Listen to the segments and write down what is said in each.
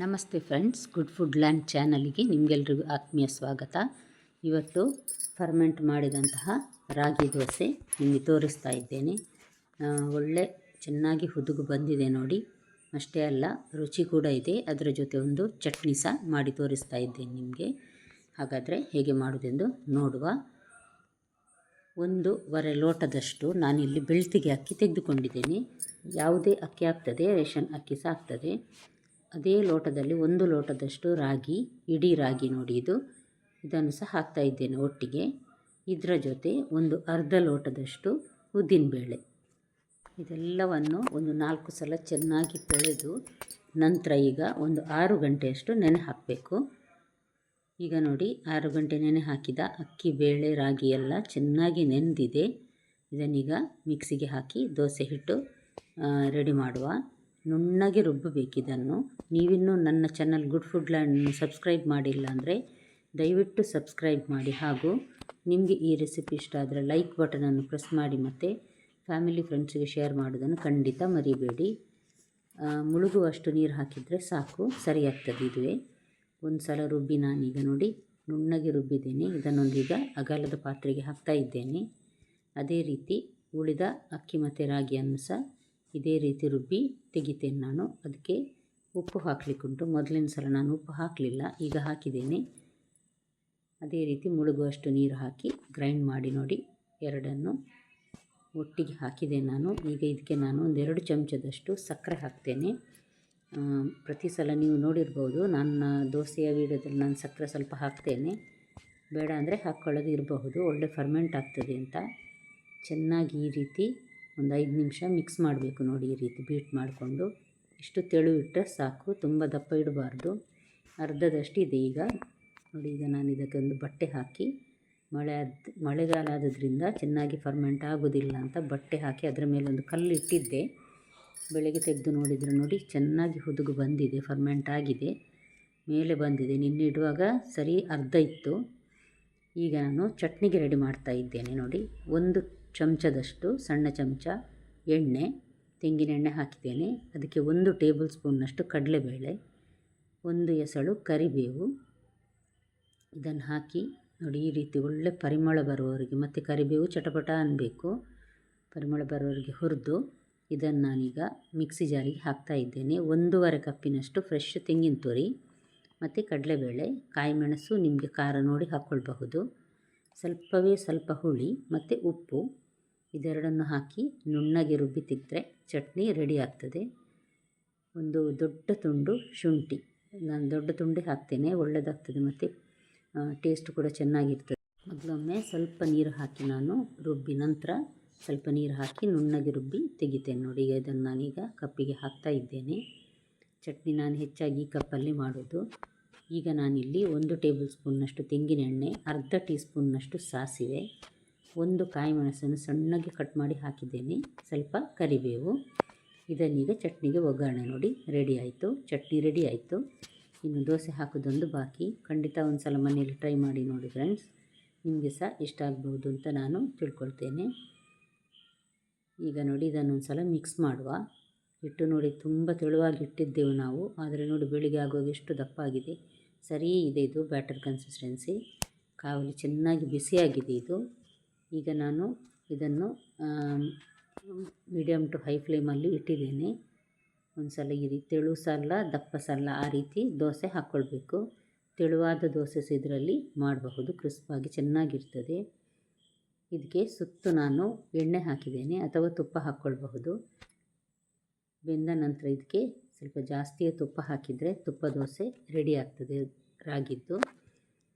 ನಮಸ್ತೆ friends, good food land ಚಾನಲ್ಗೆ ನಿಮಗೆಲ್ರಿಗೂ ಆತ್ಮೀಯ ಸ್ವಾಗತ. ಇವತ್ತು ಫರ್ಮೆಂಟ್ ಮಾಡಿದಂತಹ ರಾಗಿ ದೋಸೆ ನಿಮಗೆ ತೋರಿಸ್ತಾ ಇದ್ದೇನೆ. ಒಳ್ಳೆ ಚೆನ್ನಾಗಿ ಹುದುಗು ಬಂದಿದೆ ನೋಡಿ. ಅಷ್ಟೇ ಅಲ್ಲ, ರುಚಿ ಕೂಡ ಇದೆ. ಅದರ ಜೊತೆ ಒಂದು ಚಟ್ನಿ ಸಹ ಮಾಡಿ ತೋರಿಸ್ತಾ ಇದ್ದೇನೆ ನಿಮಗೆ. ಹಾಗಾದರೆ ಹೇಗೆ ಮಾಡೋದೆಂದು ನೋಡುವ. 1.5 ಲೋಟದಷ್ಟು ನಾನಿಲ್ಲಿ ಬೆಳ್ತಿಗೆ ಅಕ್ಕಿ ತೆಗೆದುಕೊಂಡಿದ್ದೇನೆ. ಯಾವುದೇ ಅಕ್ಕಿ ಆಗ್ತದೆ, ರೇಷನ್ ಅಕ್ಕಿ ಸಹ ಆಗ್ತದೆ. ಅದೇ ಲೋಟದಲ್ಲಿ 1 ಲೋಟದಷ್ಟು ರಾಗಿ, ಇಡೀ ರಾಗಿ ನೋಡಿ ಇದು, ಇದನ್ನು ಸಹ ಹಾಕ್ತಾ ಇದ್ದೇನೆ ಒಟ್ಟಿಗೆ. ಇದರ ಜೊತೆ ಒಂದು ಅರ್ಧ ಲೋಟದಷ್ಟು ಉದ್ದಿನಬೇಳೆ. ಇದೆಲ್ಲವನ್ನು ಒಂದು 4 ಸಲ ಚೆನ್ನಾಗಿ ತೊಳೆದು ನಂತರ ಈಗ ಒಂದು 6 ಗಂಟೆಯಷ್ಟು ನೆನೆ ಹಾಕಬೇಕು. ಈಗ ನೋಡಿ, 6 ಗಂಟೆ ನೆನೆ ಹಾಕಿದ ಅಕ್ಕಿ, ಬೇಳೆ, ರಾಗಿ ಎಲ್ಲ ಚೆನ್ನಾಗಿ ನೆಂದಿದೆ. ಇದನ್ನೀಗ ಮಿಕ್ಸಿಗೆ ಹಾಕಿ ದೋಸೆ ಹಿಟ್ಟು ರೆಡಿ ಮಾಡುವ. ನುಣ್ಣಗೆ ರುಬ್ಬಬೇಕಿದನ್ನು. ನೀವಿನ್ನೂ ನನ್ನ ಚಾನಲ್ ಗುಡ್ ಫುಡ್ ಲ್ಯಾಂಡನ್ನು ಸಬ್ಸ್ಕ್ರೈಬ್ ಮಾಡಿಲ್ಲ ಅಂದರೆ ದಯವಿಟ್ಟು ಸಬ್ಸ್ಕ್ರೈಬ್ ಮಾಡಿ. ಹಾಗೂ ನಿಮಗೆ ಈ ರೆಸಿಪಿ ಇಷ್ಟ ಆದರೆ ಲೈಕ್ ಬಟನನ್ನು ಪ್ರೆಸ್ ಮಾಡಿ ಮತ್ತು ಫ್ಯಾಮಿಲಿ ಫ್ರೆಂಡ್ಸಿಗೆ ಶೇರ್ ಮಾಡೋದನ್ನು ಖಂಡಿತ ಮರಿಬೇಡಿ. ಮುಳುಗುವಷ್ಟು ನೀರು ಹಾಕಿದರೆ ಸಾಕು, ಸರಿಯಾಗ್ತದೆ. ಇದುವೇ ಒಂದು ಸಲ ರುಬ್ಬಿ ನಾನೀಗ ನೋಡಿ ನುಣ್ಣಗೆ ರುಬ್ಬಿದ್ದೇನೆ. ಇದನ್ನೊಂದೀಗ ಅಗಲದ ಪಾತ್ರೆಗೆ ಹಾಕ್ತಾ ಇದ್ದೇನೆ. ಅದೇ ರೀತಿ ಉಳಿದ ಅಕ್ಕಿ ಮತ್ತು ರಾಗಿಯನ್ನು ಸಹ ಇದೇ ರೀತಿ ರುಬ್ಬಿ ತೆಗಿತೇನೆ ನಾನು. ಅದಕ್ಕೆ ಉಪ್ಪು ಹಾಕಲಿಕ್ಕುಂಟು. ಮೊದಲಿನ ಸಲ ನಾನು ಉಪ್ಪು ಹಾಕಲಿಲ್ಲ, ಈಗ ಹಾಕಿದ್ದೇನೆ. ಅದೇ ರೀತಿ ಮುಳುಗುವಷ್ಟು ನೀರು ಹಾಕಿ ಗ್ರೈಂಡ್ ಮಾಡಿ ನೋಡಿ. ಎರಡನ್ನು ಒಟ್ಟಿಗೆ ಹಾಕಿದೆ ನಾನು. ಈಗ ಇದಕ್ಕೆ ನಾನು 2 ಚಮಚದಷ್ಟು ಸಕ್ಕರೆ ಹಾಕ್ತೇನೆ. ಪ್ರತಿ ಸಲ ನೀವು ನೋಡಿರ್ಬೋದು, ನನ್ನ ದೋಸೆಯ ವೀಡಿಯೋದಲ್ಲಿ ನಾನು ಸಕ್ಕರೆ ಸ್ವಲ್ಪ ಹಾಕ್ತೇನೆ. ಬೇಡ ಅಂದರೆ ಹಾಕ್ಕೊಳ್ಳೋದು ಇರಬಹುದು, ಒಳ್ಳೆ ಫರ್ಮೆಂಟ್ ಆಗ್ತದೆ ಅಂತ. ಚೆನ್ನಾಗಿ ಈ ರೀತಿ ಒಂದು 5 ನಿಮಿಷ ಮಿಕ್ಸ್ ಮಾಡಬೇಕು ನೋಡಿ. ಈ ರೀತಿ ಬೀಟ್ ಮಾಡಿಕೊಂಡು ಇಷ್ಟು ತೆಳು ಇಟ್ಟರೆ ಸಾಕು, ತುಂಬ ದಪ್ಪ ಇಡಬಾರ್ದು. ಅರ್ಧದಷ್ಟು ಇದೆ ಈಗ ನೋಡಿ. ಈಗ ನಾನು ಇದಕ್ಕೆ ಒಂದು ಬಟ್ಟೆ ಹಾಕಿ, ಮಳೆಗಾಲ ಆಗೋದ್ರಿಂದ ಚೆನ್ನಾಗಿ ಫರ್ಮೆಂಟ್ ಆಗೋದಿಲ್ಲ ಅಂತ ಬಟ್ಟೆ ಹಾಕಿ ಅದರ ಮೇಲೆ ಒಂದು ಕಲ್ಲು ಇಟ್ಟಿದ್ದೆ. ಬೆಳಗ್ಗೆ ತೆಗೆದು ನೋಡಿದರೆ ನೋಡಿ ಚೆನ್ನಾಗಿ ಹುದುಗು ಬಂದಿದೆ, ಫರ್ಮೆಂಟ್ ಆಗಿದೆ, ಮೇಲೆ ಬಂದಿದೆ. ನಿನ್ನೆ ಇಡುವಾಗ ಸರಿ ಅರ್ಧ ಇತ್ತು. ಈಗ ನಾನು ಚಟ್ನಿಗೆ ರೆಡಿ ಮಾಡ್ತಾ ಇದ್ದೇನೆ ನೋಡಿ. 1 ಚಮಚದಷ್ಟು ಸಣ್ಣ ಚಮಚ ಎಣ್ಣೆ, ತೆಂಗಿನ ಎಣ್ಣೆ ಹಾಕಿದ್ದೇನೆ. ಅದಕ್ಕೆ 1 ಟೇಬಲ್ ಸ್ಪೂನ್ನಷ್ಟು ಕಡಲೆಬೇಳೆ, 1 ಎಸಳು ಕರಿಬೇವು, ಇದನ್ನು ಹಾಕಿ ನೋಡಿ. ಈ ರೀತಿ ಒಳ್ಳೆ ಪರಿಮಳ ಬರುವವರೆಗೆ, ಮತ್ತು ಕರಿಬೇವು ಚಟಪಟ ಅನ್ನಬೇಕು, ಪರಿಮಳ ಬರುವವರೆಗೆ ಹುರಿದು ಇದನ್ನು ನಾನೀಗ ಮಿಕ್ಸಿ ಜಾರಿಗೆ ಹಾಕ್ತಾ ಇದ್ದೇನೆ. 1.5 ಕಪ್ಪಿನಷ್ಟು ಫ್ರೆಶ್ ತೆಂಗಿನ ತುರಿ ಮತ್ತು ಕಡಲೆಬೇಳೆ, ಕಾಯಿಮೆಣಸು ನಿಮಗೆ ಖಾರ ನೋಡಿ ಹಾಕ್ಕೊಳ್ಬಹುದು, ಸ್ವಲ್ಪ ಹುಳಿ ಮತ್ತು ಉಪ್ಪು, ಇದೆರಡನ್ನು ಹಾಕಿ ನುಣ್ಣಗೆ ರುಬ್ಬಿ ತೆಗೆದ್ರೆ ಚಟ್ನಿ ರೆಡಿ ಆಗ್ತದೆ. ಒಂದು ದೊಡ್ಡ ತುಂಡು ಶುಂಠಿ, ನಾನು ದೊಡ್ಡ ತುಂಡೇ ಹಾಕ್ತೇನೆ, ಒಳ್ಳೆಯದಾಗ್ತದೆ ಮತ್ತು ಟೇಸ್ಟ್ ಕೂಡ ಚೆನ್ನಾಗಿರ್ತದೆ. ಮೊದಲೊಮ್ಮೆ ಸ್ವಲ್ಪ ನೀರು ಹಾಕಿ ನಾನು ರುಬ್ಬಿ ನಂತರ ಸ್ವಲ್ಪ ನೀರು ಹಾಕಿ ನುಣ್ಣಗೆ ರುಬ್ಬಿ ತೆಗಿತೇನೆ ನೋಡಿ. ಈಗ ಇದನ್ನು ನಾನೀಗ ಕಪ್ಪಿಗೆ ಹಾಕ್ತಾ ಇದ್ದೇನೆ. ಚಟ್ನಿ ನಾನು ಹೆಚ್ಚಾಗಿ ಈ ಕಪ್ಪಲ್ಲಿ ಮಾಡೋದು. ಈಗ ನಾನಿಲ್ಲಿ 1 ಟೇಬಲ್ ಸ್ಪೂನ್ನಷ್ಟು ತೆಂಗಿನ ಎಣ್ಣೆ, ಅರ್ಧ ಟೀ ಸ್ಪೂನ್ನಷ್ಟು ಸಾಸಿವೆ, 1 ಕಾಯಿ ಮೆಣಸನ್ನು ಸಣ್ಣಗೆ ಕಟ್ ಮಾಡಿ ಹಾಕಿದ್ದೇನೆ, ಸ್ವಲ್ಪ ಕರಿಬೇವು. ಇದನ್ನೀಗ ಚಟ್ನಿಗೆ ಒಗ್ಗರಣೆ ನೋಡಿ ರೆಡಿ ಆಯಿತು. ಚಟ್ನಿ ರೆಡಿ ಆಯಿತು. ಇನ್ನು ದೋಸೆ ಹಾಕೋದೊಂದು ಬಾಕಿ. ಖಂಡಿತ ಒಂದು ಸಲ ಮನೆಯಲ್ಲಿ ಟ್ರೈ ಮಾಡಿ ನೋಡಿ ಫ್ರೆಂಡ್ಸ್, ನಿಮಗೆ ಸಹ ಇಷ್ಟ ಆಗ್ಬೋದು ಅಂತ ನಾನು ತಿಳ್ಕೊಳ್ತೇನೆ. ಈಗ ನೋಡಿ ಇದನ್ನೊಂದು ಸಲ ಮಿಕ್ಸ್ ಮಾಡುವ. ಹಿಟ್ಟು ನೋಡಿ ತುಂಬ ತೆಳುವಾಗಿ ಇಟ್ಟಿದ್ದೆವು ನಾವು, ಆದರೆ ನೋಡಿ ಬೆಳಿಗ್ಗೆ ಆಗುವಾಗ ಎಷ್ಟು ದಪ್ಪ ಆಗಿದೆ. ಸರಿ ಇದೆ ಇದು ಬ್ಯಾಟರ್ ಕನ್ಸಿಸ್ಟೆನ್ಸಿ. ಕಾವಲಿ ಚೆನ್ನಾಗಿ ಬಿಸಿಯಾಗಿದೆ ಇದು. ಈಗ ನಾನು ಇದನ್ನು ಮೀಡಿಯಮ್ ಟು ಹೈ ಫ್ಲೇಮಲ್ಲಿ ಇಟ್ಟಿದ್ದೇನೆ. ಒಂದು ಸಲ ಈ ರೀತಿ ತೆಳು ಸಲ್ಲ ದಪ್ಪ ಸಲ್ಲ ಆ ರೀತಿ ದೋಸೆ ಹಾಕ್ಕೊಳ್ಬೇಕು. ತೆಳುವಾದ ದೋಸೆ ಸಹ ಇದರಲ್ಲಿ ಮಾಡಬಹುದು, ಕ್ರಿಸ್ಪಾಗಿ ಚೆನ್ನಾಗಿರ್ತದೆ. ಇದಕ್ಕೆ ಸುತ್ತು ನಾನು ಎಣ್ಣೆ ಹಾಕಿದ್ದೇನೆ ಅಥವಾ ತುಪ್ಪ ಹಾಕ್ಕೊಳ್ಬಹುದು. ಬೆಂದ ನಂತರ ಇದಕ್ಕೆ ಸ್ವಲ್ಪ ಜಾಸ್ತಿಯೇ ತುಪ್ಪ ಹಾಕಿದರೆ ತುಪ್ಪ ದೋಸೆ ರೆಡಿ ಆಗ್ತದೆ ರಾಗಿದ್ದು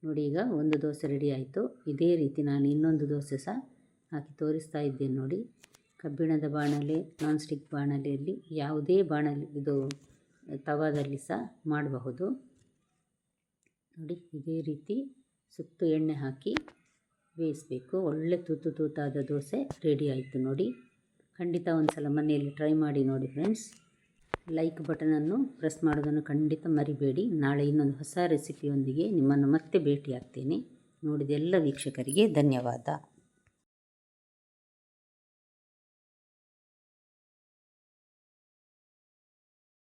ನೋಡಿ. ಈಗ ಒಂದು ದೋಸೆ ರೆಡಿ ಆಯಿತು. ಇದೇ ರೀತಿ ನಾನು ಇನ್ನೊಂದು ದೋಸೆ ಸಹ ಹಾಕಿ ತೋರಿಸ್ತಾ ಇದ್ದೇನೆ ನೋಡಿ. ಕಬ್ಬಿಣದ ಬಾಣಲೆ, ನಾನ್ ಸ್ಟಿಕ್ ಬಾಣಲೆಯಲ್ಲಿ, ಯಾವುದೇ ಬಾಣಲೆ ಇದು ತವಾದಲ್ಲಿ ಸಹ ಮಾಡಬಹುದು ನೋಡಿ. ಇದೇ ರೀತಿ ಸುತ್ತು ಎಣ್ಣೆ ಹಾಕಿ ಬೇಯಿಸಬೇಕು. ಒಳ್ಳೆ ತೂತಾದ ದೋಸೆ ರೆಡಿ ಆಯಿತು ನೋಡಿ. ಖಂಡಿತ ಒಂದು ಸಲ ಮನೆಯಲ್ಲಿ ಟ್ರೈ ಮಾಡಿ ನೋಡಿ ಫ್ರೆಂಡ್ಸ್. ಲೈಕ್ ಬಟನನ್ನು ಪ್ರೆಸ್ ಮಾಡೋದನ್ನು ಖಂಡಿತ ಮರಿಬೇಡಿ. ನಾಳೆ ಇನ್ನೊಂದು ಹೊಸ ರೆಸಿಪಿಯೊಂದಿಗೆ ನಿಮ್ಮನ್ನು ಮತ್ತೆ ಭೇಟಿಯಾಗ್ತೇನೆ. ನೋಡಿದ ಎಲ್ಲ ವೀಕ್ಷಕರಿಗೆ ಧನ್ಯವಾದ.